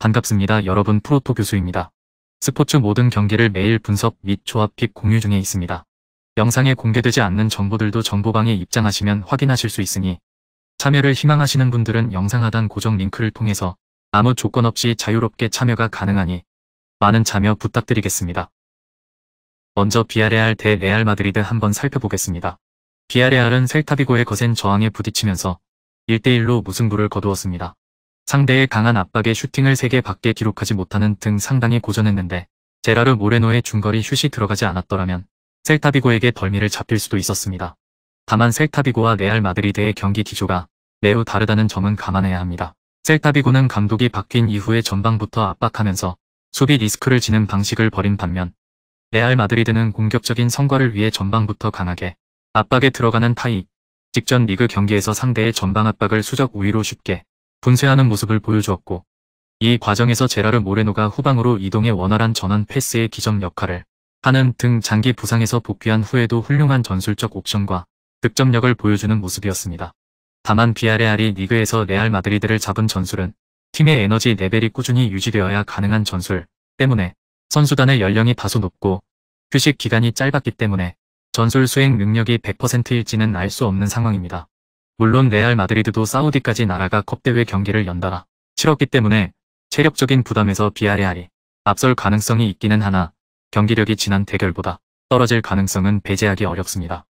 반갑습니다. 여러분, 프로토 교수입니다. 스포츠 모든 경기를 매일 분석 및 조합 픽 공유 중에 있습니다. 영상에 공개되지 않는 정보들도 정보방에 입장하시면 확인하실 수 있으니 참여를 희망하시는 분들은 영상 하단 고정 링크를 통해서 아무 조건 없이 자유롭게 참여가 가능하니 많은 참여 부탁드리겠습니다. 먼저 비아레알 대 레알 마드리드 한번 살펴보겠습니다. 비아레알은 셀타비고의 거센 저항에 부딪히면서 1대1로 무승부를 거두었습니다. 상대의 강한 압박에 슈팅을 3개 밖에 기록하지 못하는 등 상당히 고전했는데 제라르 모레노의 중거리 슛이 들어가지 않았더라면 셀타비고에게 덜미를 잡힐 수도 있었습니다. 다만 셀타비고와 레알 마드리드의 경기 기조가 매우 다르다는 점은 감안해야 합니다. 셀타비고는 감독이 바뀐 이후에 전방부터 압박하면서 수비 리스크를 지는 방식을 벌인 반면 레알 마드리드는 공격적인 성과를 위해 전방부터 강하게 압박에 들어가는 타입, 직전 리그 경기에서 상대의 전방 압박을 수적 우위로 쉽게 분쇄하는 모습을 보여주었고 이 과정에서 제라르 모레노가 후방으로 이동해 원활한 전원 패스의 기점 역할을 하는 등 장기 부상에서 복귀한 후에도 훌륭한 전술적 옵션과 득점력을 보여주는 모습이었습니다. 다만 비아레알이 리그에서 레알 마드리드를 잡은 전술은 팀의 에너지 레벨이 꾸준히 유지되어야 가능한 전술 때문에 선수단의 연령이 다소 높고 휴식 기간이 짧았기 때문에 전술 수행 능력이 100%일지는 알 수 없는 상황입니다. 물론 레알 마드리드도 사우디까지 나라가 컵대회 경기를 연달아 치렀기 때문에 체력적인 부담에서 비아레알이 앞설 가능성이 있기는 하나 경기력이 지난 대결보다 떨어질 가능성은 배제하기 어렵습니다.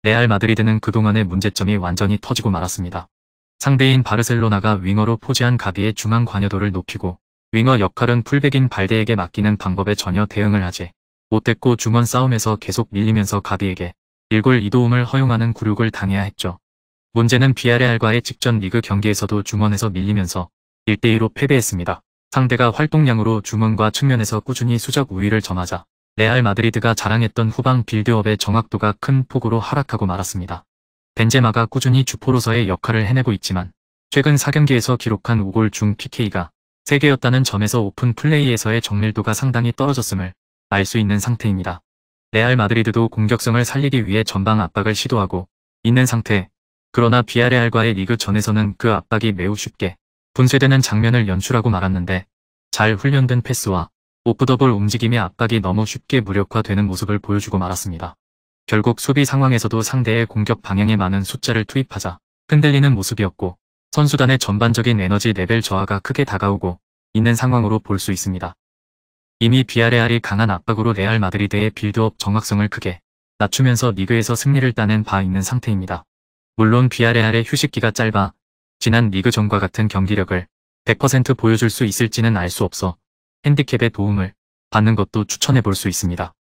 레알 마드리드는 그동안의 문제점이 완전히 터지고 말았습니다. 상대인 바르셀로나가 윙어로 포지한 가비의 중앙 관여도를 높이고 윙어 역할은 풀백인 발데에게 맡기는 방법에 전혀 대응을 하지 못했고 중원 싸움에서 계속 밀리면서 가비에게 1골 2도움을 허용하는 굴욕을 당해야 했죠. 문제는 비아레알과의 직전 리그 경기에서도 중원에서 밀리면서 1대2로 패배했습니다. 상대가 활동량으로 중원과 측면에서 꾸준히 수적 우위를 점하자 레알 마드리드가 자랑했던 후방 빌드업의 정확도가 큰 폭으로 하락하고 말았습니다. 벤제마가 꾸준히 주포로서의 역할을 해내고 있지만 최근 4경기에서 기록한 5골 중 PK가 3개였다는 점에서 오픈 플레이에서의 정밀도가 상당히 떨어졌음을 알 수 있는 상태입니다. 레알 마드리드도 공격성을 살리기 위해 전방 압박을 시도하고 있는 상태. 그러나 비아레알과의 리그 전에서는 그 압박이 매우 쉽게 분쇄되는 장면을 연출하고 말았는데 잘 훈련된 패스와 오프더볼 움직임의 압박이 너무 쉽게 무력화되는 모습을 보여주고 말았습니다. 결국 수비 상황에서도 상대의 공격 방향에 많은 숫자를 투입하자 흔들리는 모습이었고 선수단의 전반적인 에너지 레벨 저하가 크게 다가오고 있는 상황으로 볼 수 있습니다. 이미 비아레알이 강한 압박으로 레알 마드리드의 빌드업 정확성을 크게 낮추면서 리그에서 승리를 따낸 바 있는 상태입니다. 물론 비아레알의 휴식기가 짧아 지난 리그전과 같은 경기력을 100% 보여줄 수 있을지는 알 수 없어 핸디캡의 도움을 받는 것도 추천해 볼 수 있습니다.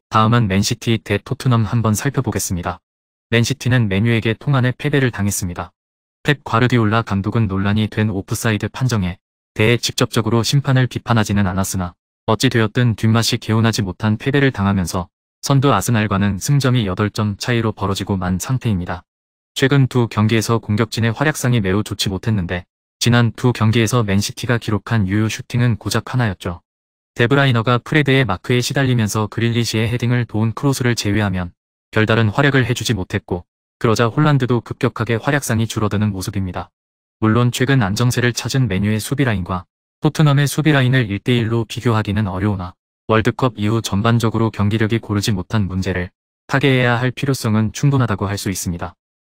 다음은 맨시티 대 토트넘 한번 살펴보겠습니다. 맨시티는 맨유에게 통안의 패배를 당했습니다. 펩 과르디올라 감독은 논란이 된 오프사이드 판정에 대해 직접적으로 심판을 비판하지는 않았으나 어찌 되었든 뒷맛이 개운하지 못한 패배를 당하면서 선두 아스날과는 승점이 8점 차이로 벌어지고 만 상태입니다. 최근 두 경기에서 공격진의 활약상이 매우 좋지 못했는데 지난 두 경기에서 맨시티가 기록한 유효 슈팅은 고작 하나였죠. 데브라이너가 프레드의 마크에 시달리면서 그릴리시의 헤딩을 도운 크로스를 제외하면 별다른 활약을 해주지 못했고 그러자 홀란드도 급격하게 활약상이 줄어드는 모습입니다. 물론 최근 안정세를 찾은 맨유의 수비라인과 토트넘의 수비라인을 1대1로 비교하기는 어려우나 월드컵 이후 전반적으로 경기력이 고르지 못한 문제를 타개해야 할 필요성은 충분하다고 할 수 있습니다.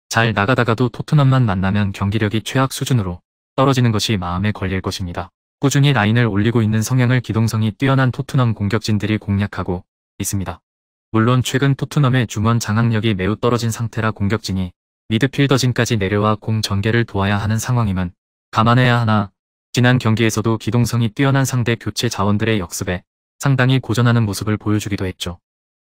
잘 나가다가도 토트넘만 만나면 경기력이 최악 수준으로 떨어지는 것이 마음에 걸릴 것입니다. 꾸준히 라인을 올리고 있는 성향을 기동성이 뛰어난 토트넘 공격진들이 공략하고 있습니다. 물론 최근 토트넘의 중원 장악력이 매우 떨어진 상태라 공격진이 미드필더진까지 내려와 공 전개를 도와야 하는 상황임은 감안해야 하나 지난 경기에서도 기동성이 뛰어난 상대 교체 자원들의 역습에 상당히 고전하는 모습을 보여주기도 했죠.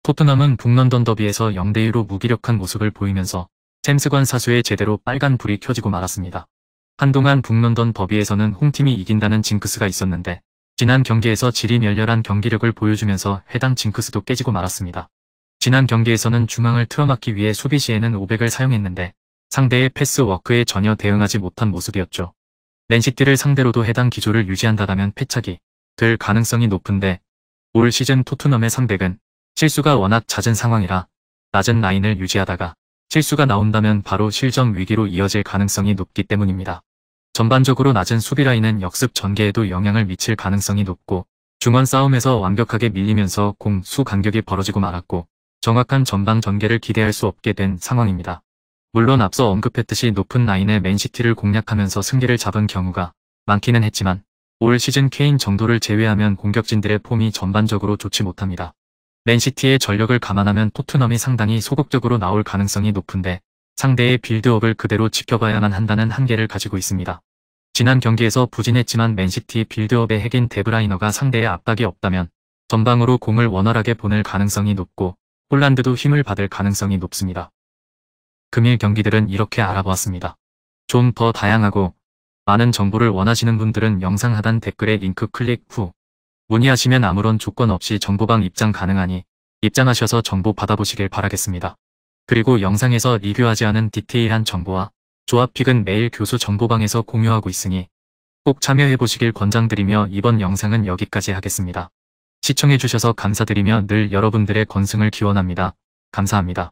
토트넘은 북런던 더비에서 0대2로 무기력한 모습을 보이면서 잼스관 사수에 제대로 빨간 불이 켜지고 말았습니다. 한동안 북런던 더비에서는 홈팀이 이긴다는 징크스가 있었는데 지난 경기에서 질이 멸렬한 경기력을 보여주면서 해당 징크스도 깨지고 말았습니다. 지난 경기에서는 중앙을 틀어막기 위해 수비 시에는 500을 사용했는데 상대의 패스 워크에 전혀 대응하지 못한 모습이었죠. 맨시티를 상대로도 해당 기조를 유지한다면 패착이 될 가능성이 높은데 올 시즌 토트넘의 상백은 실수가 워낙 잦은 상황이라 낮은 라인을 유지하다가 실수가 나온다면 바로 실점 위기로 이어질 가능성이 높기 때문입니다. 전반적으로 낮은 수비 라인은 역습 전개에도 영향을 미칠 가능성이 높고 중원 싸움에서 완벽하게 밀리면서 공수 간격이 벌어지고 말았고 정확한 전방 전개를 기대할 수 없게 된 상황입니다. 물론 앞서 언급했듯이 높은 라인의 맨시티를 공략하면서 승기를 잡은 경우가 많기는 했지만 올 시즌 케인 정도를 제외하면 공격진들의 폼이 전반적으로 좋지 못합니다. 맨시티의 전력을 감안하면 토트넘이 상당히 소극적으로 나올 가능성이 높은데 상대의 빌드업을 그대로 지켜봐야만 한다는 한계를 가지고 있습니다. 지난 경기에서 부진했지만 맨시티 빌드업의 핵인 데브라이너가 상대의 압박이 없다면 전방으로 공을 원활하게 보낼 가능성이 높고 홀란드도 힘을 받을 가능성이 높습니다. 금일 경기들은 이렇게 알아보았습니다. 좀 더 다양하고 많은 정보를 원하시는 분들은 영상 하단 댓글에 링크 클릭 후 문의하시면 아무런 조건 없이 정보방 입장 가능하니 입장하셔서 정보 받아보시길 바라겠습니다. 그리고 영상에서 리뷰하지 않은 디테일한 정보와 조합픽은 매일 교수 정보방에서 공유하고 있으니 꼭 참여해보시길 권장드리며 이번 영상은 여기까지 하겠습니다. 시청해주셔서 감사드리며 늘 여러분들의 건승을 기원합니다. 감사합니다.